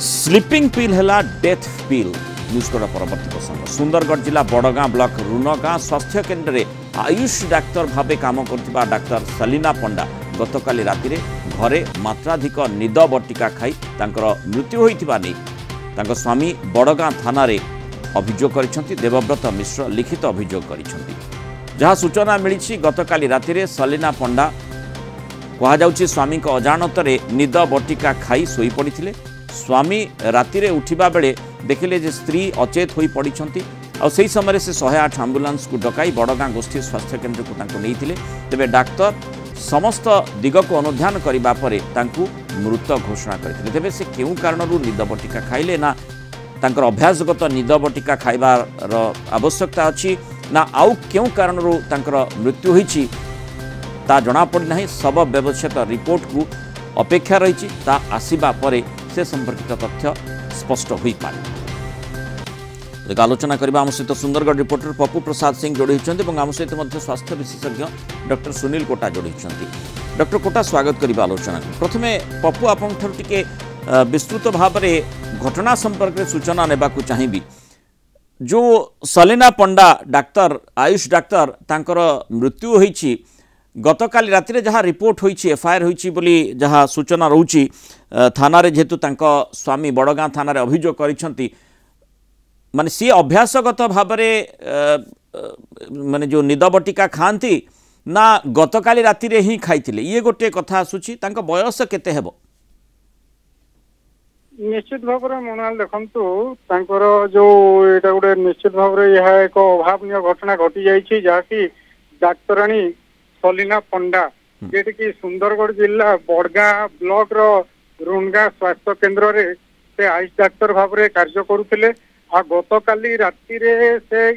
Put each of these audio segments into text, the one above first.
Sleeping पिल है death पिल news code परवर्ती प्रसंग सुंदरगढ़ जिला बड़गां ब्लॉक रुनगां स्वास्थ्य केन्द्र में आयुष डाक्तर भाव काम कर डाक्तर सलीना पंडा गतकाली राति घरे मात्राधिक निद बटिका खाई मृत्यु होइथिबा नहीं स्वामी बड़गां थाना रे अभियोग कर देवव्रत मिश्र लिखित अभियोग कर जहाँ सूचना मिली गतकाली राति सलीना पंडा कहुच्छे स्वामी अजाणत निद बटिका खाई शोई पड़ते स्वामी राति उठा बेले देखिले जे स्त्री अचेत हो पड़ी से समय से 108 आंबुलांस को डकाई बड़गां गोष्ठी स्वास्थ्य केन्द्र को नहीं तेबे डाक्तर समस्त दिग को अनुध्यान करने मृत घोषणा करते तेबे से क्यों कारण निद बटिका खाइले ना तांकर अभ्यासगत निद बटिका खाइबार आवश्यकता अच्छी ना आउ क्यों कारण मृत्यु होईछि ता जना पड़ी नहीं सब व्यवच्छेद रिपोर्ट को अपेक्षा रही आसवा पर से संपर्कित तथ्य स्पष्ट हो पारे। आलोचना करबा आम सहित सुंदरगढ़ रिपोर्टर पप्पू प्रसाद सिंह जोड़ी आम सहित स्वास्थ्य विशेषज्ञ डॉक्टर सुनील कोटा जोड़ी डॉक्टर कोटा स्वागत करबा आलोचना। प्रथमे पप्पू आपन टिके विस्तृत भाव में घटना संपर्क में सूचना नेबा को चाहिए जो सलीना पंडा डाक्तर आयुष डाक्तर तांकर मृत्यु होईछि गतकाली राति जहाँ रिपोर्ट होईछि एफआईआर होईछि बोली जहाँ सूचना रोची थाना रे जेतु तांको स्वामी बड़गां थाना रे अभियोग करिसंती माने सी अभ्यासगत भाव माने जो निद बटिका खाती ना गतकाली राति रे ही खाइथिले ये गोटे कथा आसुछि तांको बयस केते हेबो निश्चित भाव में मनाल देखु तांकर जो एटा गोटे निश्चित भाव में यह एक अभावनीय घटना घटी जाइए जहाँकि डाक्तराणी सलीना पंडा जेट कि सुंदरगढ़ जिला बड़गां ब्लॉक रुनगां स्वास्थ्य केन्द्र रे से आयुष डाक्तर भाव में कार्य करुले आ गतकाली राति से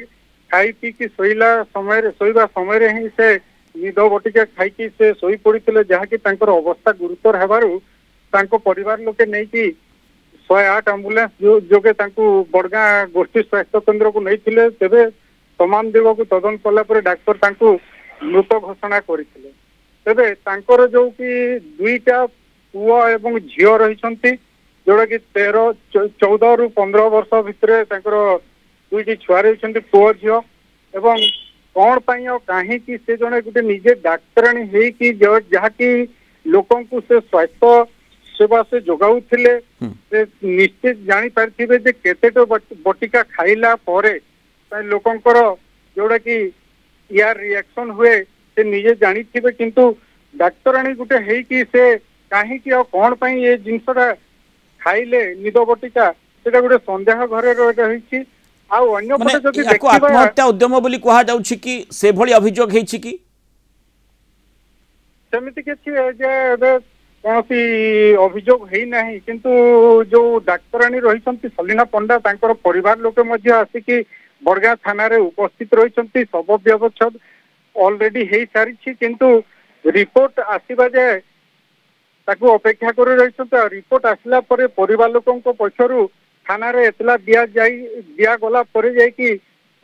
खाई पी की शोला शोवा समय ही से निद बटिका खाई से शोई पड़ते जहाँकि अवस्था गुरुतर हेबारु परिवार लोके नहीं कि 108 आंबुलांस जोगे बड़गां गोष्ठी स्वास्थ्य केन्द्र को नहीं तेबे तमाम दिग को तदन कला डाक्तर मृत घोषणा करते तेबे तांकर जो कि दुईटा पुओ एवं झील रही जोड़ा कि 14 रु 15 वर्ष भितर दुईटी छुआ रही पुओ झील एवं कौन कहीं से जड़े गोटे निजे डाक्तराणी होगी जहाँकि लोक से स्वास्थ्य सेवा से जोगाउथिले से निश्चित जानी पारथिबे जे केतेटो बटिका खाइला परे लोकंकर जोड़ा कि यार रिएक्शन हुए से निजे जानी थिबे किंतु डाक्तराणी गुटे हेई कि से काहे कि कौन पई ये जिंसटा खाइले निद बटिका सेटा गुटे संदेह घरे रहिछि आ अन्य पटे जदि देखिबा आत्महत्या उद्यम बोली कहा जाउछि कि से भली अभियोग हेछि कि सेमिति किछि जे कौन अभियोग है ना किंतु जो डाक्तराणी रही सलीना पंडा तांकर परिवार लोक आसिकी बड़गां थाना रे उपस्थित रही सब व्यवच्छेद ऑलरेडी हो सारी किंतु रिपोर्ट आसवा जाए ताकू अपेक्षा कर रही रिपोर्ट आसला परे परिवार लोकों पक्षरु थाना रे एतला दिया गला परे जाय कि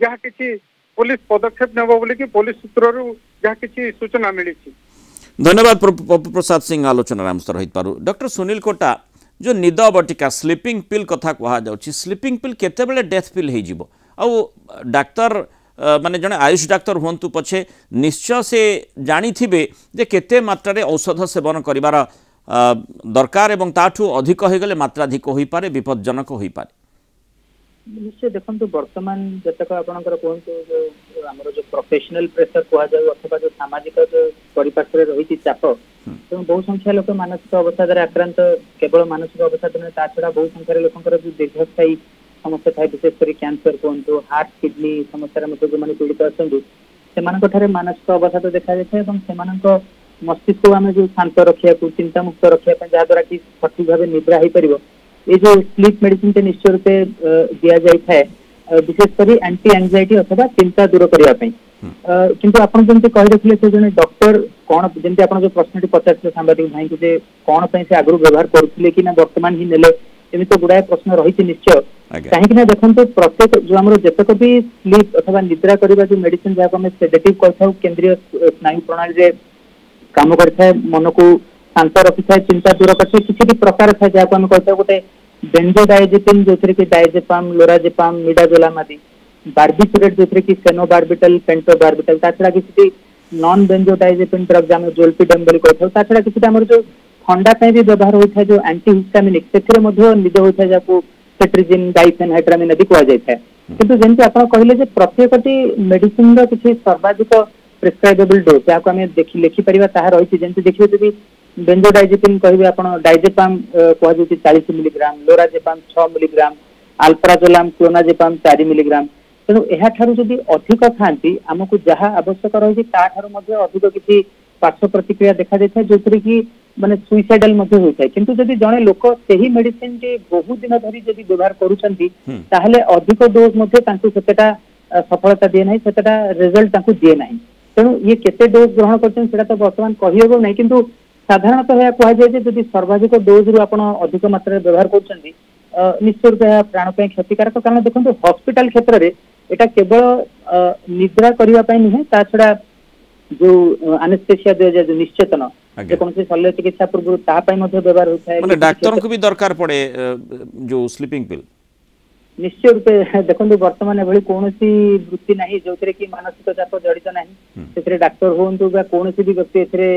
जहाँ किसी पुलिस पदक्षेप नेबो बोली कि पुलिस सूत्ररु जहाँ किसी सूचना मिली। धन्यवाद पप्पू प्रसाद सिंह आलोचना आम रही पारू। डॉक्टर सुनील कोटा जो निद बटिका स्लीपिंग पिल कथा कहा जाउछि स्लीपिंग पिल केते बेले डेथ पिल हो जिवो आउ डाक्तर माने जने आयुष डाक्तर हुंतु पछे निश्चय से जानी थिबे जे केते मात्रा औषध सेवन करिवार दरकार एवं ताठू अधिक हो गले मात्राधिक हो पारे विपज्जनक हो पारे। निश्चय देखो वर्तमान जतक आपणकर कहतु जो आमर जो प्रोफेशनल प्रेशर कह जाऊ अथवा जो सामाजिक जो परिपार्श्व रही चाप तो बहु संख्या लोक मानसिक अवस्था द्वारा आक्रांत केवल मानसिक अवस्था ता छड़ा बहु संख्यार लोकंकर जो दीर्घस्थायी समस्या थाए विशेषकर कैंसर कहतु हार्ट किडनी समस्या जो मैंने पीड़ित अच्छा मानसिक अवस्था तो देखा जाए और मस्तिष्क आम जो शांत रखा चिंता मुक्त रखा जहाद्वारा कि सठिक भाव निद्रा हो पार ये जो स्लीप मेडिसिन से निश्चय रूपे दि जाए विशेषकर एंटी एंजाइटी अथवा चिंता दूर करने किंतु आपन जमते कहि रखले से जने डॉक्टर कौन जमते आपन जो प्रश्नटी पचारले सांबादिक भाई को जे कौन पई से आगु व्यवहार करथिले कि ना वर्तमान ही नेले एमि तो गुडाय प्रश्न रही निश्चय कहीं कि ना देखंतो प्रत्येक जो हमरो जतक भी स्लीप अथवा निद्रा करबा जो मेडिसिन जाको हम सेडेटिव कहथाउ केंद्रीय स्नायु प्रणाली रे काम करथाय मन को शांत रखी था चिंता दूर करते किसी भी प्रकार था जहाँ हम कहते गोटे बेंजोडाइजेपिन जो कि डायजेपाम, लोराजेपाम, मिडाजोलाम आदि, बार्बिटुरेट जो कि फेनोबार्बिटल, पेंटोबार्बिटल, ताछड़ा किसी नॉन बेंजोडाइजेपिन ड्रग जाम जोल्पिडम बोली कहथौ, ताछड़ा किसी हमर जो ठंडा पे भी व्यवहार होता है जो एंटी हिस्टामिनिक सेथिरे मध्ये निज होता है जाको सेट्रिजिन, डाइफेनहाइड्रामिन आदि कहै जाय छै। किंतु जेंति आपण कहले जे प्रत्येकटी मेडिसिन रो किछि सर्वाधिक प्रिस्क्राइबेबल डोज जाको हमें देखि लिखि परिबा ताहा रहिछि। जेंति देखिबे जदि बेंजोडाइजेपिन कहबे आपण डाइजेपाम कहै जे 40 milligram, lorazepam 6 milligram, alprazolam, clonazepam 4 milligram. तेणु एहा ठारू जदि अधिक खांती हमकु जहा आवश्यक रही ता ठारू मध्ये अधिक किछि पार्श्व प्रतिक्रिया देखा देता है जोथरे कि माने सुइसाइडल मध्ये होता है। किंतु जदि जणे लोक सेही मेडिसिन टी बहुत दिन धरि जदि व्यवहार करूछंती ताहले अधिक डोज मध्ये तांकु सेटा सफलता दिए नाही, सेटा रिजल्ट तांकु दिए नाही। तेणु ये केते डोज ग्रहण करछन सेटा तो वर्तमान कहियो नाही, किंतु साधारणतः यह कहा जाए जदि सर्वाधिक डोज रु आपण अधिक मात्रा व्यवहार करछंती निश्चित रूप से प्राण पे क्षतिकारक। कारण देखंतु हॉस्पिटल क्षेत्र रे एटा केवल निद्रा करिवा पई नहीं, ता छडा जो एनेस्थेसिया दे जो निश्चेतन कौन से शल्य चिकित्सा पूर्व ता पई मध्ये व्यवहार होता है। माने डॉक्टर को भी दरकार पड़े जो स्लीपिंग पिल निश्चय रूपे देखंतु वर्तमान एभली कोनोसी वृत्ति नाही जोथरे कि मानसिक चाप जड़ित नाही, सेथरे डॉक्टर होंतु बा कोनोसी भी व्यक्ति एथरे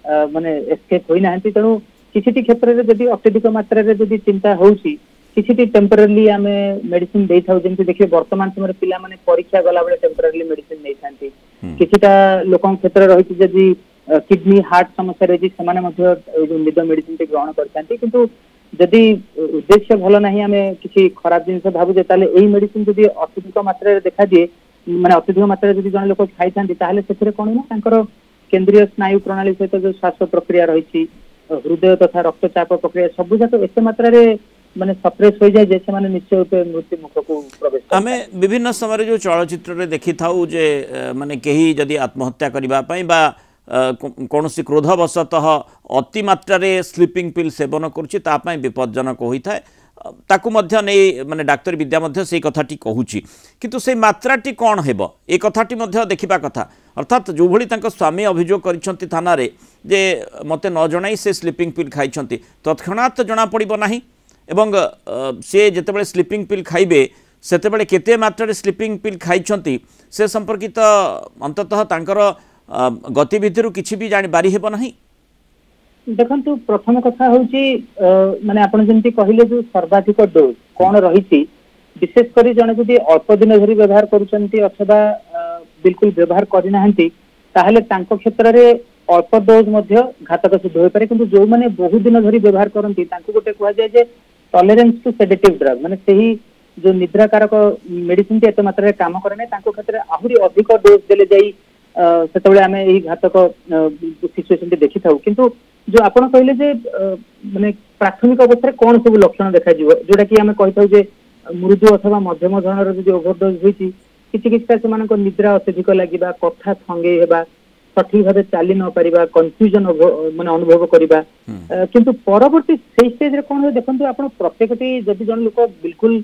माने एस्केप होई नाहंती। तेणु किछि क्षेत्र रे जदि अत्यधिक मात्रा रे जदि चिंता होउची किछि टेम्पररी आमे मेडिसिन देई थाउ। जेंति देखिए वर्तमान समय पिला माने परीक्षा गला बेले टेम्पररी मेडिसिन नै थांती। किछिटा लोकन क्षेत्र रहिछि जदि किडनी हार्ट समस्या रहिछि समाने मध्ये जो निद मेडिसिन टे ग्रहण करथांती। किंतु जदि उद्देश्य भलो नाही आमे किछि खराब जिंस भाबु जे ताले एही मेडिसिन जदि अत्यधिक मात्रा रे देखा दिए माने अत्यधिक मात्रा रे जदि जण लोक खाइ थांती ताहले सेथरे कोन ना तांकर केंद्रीय स्नायु प्रणाली सहित जो श्वास प्रक्रिया रहिछि, हृदय तथा रक्तचाप प्रक्रिया सब जाक एते मात्रा रे माने सप्रेस हो जाए जैसे माने निश्चय रूपे मृत्यु मुख को प्रवेश। आमे विभिन्न समय जो चलचित्र रे देखि थाउ जे माने केही जदि आत्महत्या करिबा पई बा कौनसी क्रोधवशतः अति मात्रा रे स्लीपिंग पिल सेवन करुछि ता पई विपज्जनक होइथाय, ताकू मध्य नै माने डाक्टर विद्या मध्य सेही कथाटी कहूछि। किंतु से मात्राटी कोन हेबो ए कथाटी मध्य देखिबा कथा। अर्थात जो भली तांको स्वामी अभियोग करिसंती थाना रे जे मते न जणाई से स्लीपिंग पिल खाइछंती तत्क्षणात जना पड़िबो नाही एवं से जेतेबेले स्लीपिंग पिल खाइबे सेतेबेले केते मात्रा रे स्लीपिंग पिल खाइछंती से संपर्कित अंततः तांकर गतिविधि किसी भी जानी बारी हेबो नाही। देखंतु प्रथम कथा होची माने आपण जेंति कहिले जो सर्वाधिक डोज कोन रहिछि विशेष करी जने जदि अल्प दिन धरि व्यवहार करूचंती अथवा बिल्कुल व्यवहार करि नाहंती ताहले तांको क्षेत्र रे अल्प डोज मध्ये घातक सिद्ध होय पारे। किंतु जो माने बहुत दिन धरि व्यवहार करंती तांको गोटे कहै जाय जे टॉलरेंस टू सेडेटिव ड्रग माने सेही जो निद्राकारक मेडिसिन एत मात्रा रे काम करे नै तांको क्षेत्र आहुरी अधिक डोज देले जाई सेतबेले आमे एही घातक सिचुएशन टे देखि थाउ। किंतु जो आपण कहले जे माने प्राथमिक अवस्था रे कोन सब लक्षण देखा जिवो जोटा कि आमे कहि थाउ जे मृदु अथवा मध्यम धरणर जो ओवरडोज होईची किछि किछि सेमानक निद्रा अत्यधिक लागिबा, कथा थंगे हेबा, सठिक भावे चाली न पारिबा, कंफ्यूजन माने अनुभव करिबा। किंतु परवर्ती सेही स्टेज रे कोन देखंतु आपण प्रत्येकटी जदि जन लोक बिल्कुल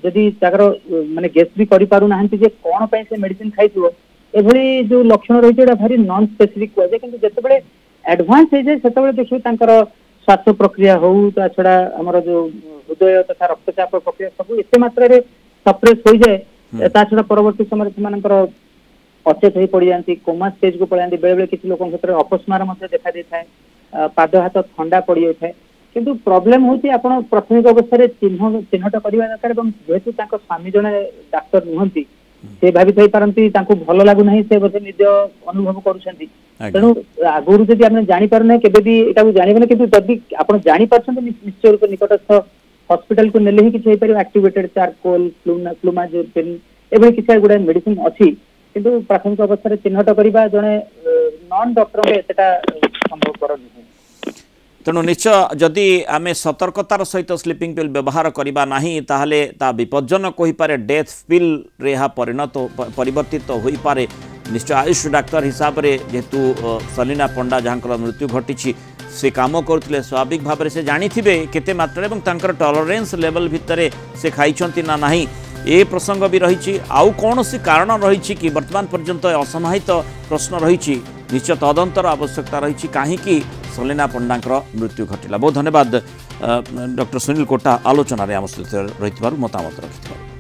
जदि ताकर माने गेस भी करि पारु नाहंती जे कोन पय से मेडिसिन खाइथिबो एभली जो लक्षण रही है भारी नॉन स्पेसिफिक कह जाए। किंतु जेतेबेले एडवांस हो जाए सेतेबेले देखियो तांकर श्वास प्रक्रिया हो ता छडा हमर जो हृदय तथा रक्तचाप प्रक्रिया सब एते मात्रा रे सप्रेस हो जाए ता छडा परवर्ती समय सेमानकर अचेत हो पड़ जाती, कोमा स्टेज को पड़ जाती। बेले बेले किसी लोक क्षेत्र अपस्मार मध्य देखा देता है, पाद हाथ ठंडा पड़ जाए। किंतु प्रॉब्लम होती आपण प्राथमिक अवस्था चिन्हट करबा दरकार एवं जेहेतु तांको स्वामी जने डॉक्टर नुहंती से भावी थई पारंती तांको भलो लागु नाही से बोधे निज अनुभव करूछंती। तेणु आगुरु जदि आपने जानि पार नै केबे भी एटा को जानिबे नै। किंतु जदि आपण जानि पारछंती निश्चय रूप निकटस्थ हॉस्पिटल को नेले ही किछ हे पारि एक्टिवेटेड चारकोल फ्लूमाजेपिन एबे किछ गुडा मेडिसिन अछि। किंतु प्राथमिक अवस्था रे चिन्हट करिबा जने नॉन डॉक्टर के एटा संभव कर नै। तेणु निश्चय जदि आमे सतर्कतार सहित स्लीपिंग पिल व्यवहार करबा नाही ताहले ता विपज्जनक होई पारे, डेथ पिल रे हा परिवर्तित होई पारे। निश्चय आयुष डाक्टर हिसाब रे जेतु सलीना पंडा जहाँकर मृत्यु घटी से काम करथिले स्वाभाविक भाव से जानिथिबे केते मात्रा एवं तांकर टॉलरेंस लेवल भितरे से खाइछंती ना नाही ए प्रसंग भी रही। आउ कौन सी कारण रही कि वर्तमान पर्यंत असमाहित प्रश्न रही। निश्चय तदंतर आवश्यकता रही कहीं सलीना पंडा मृत्यु घटिला। बहुत धन्यवाद डॉक्टर सुनील कोटा आलोचन आम सहित रही मतामत रखि।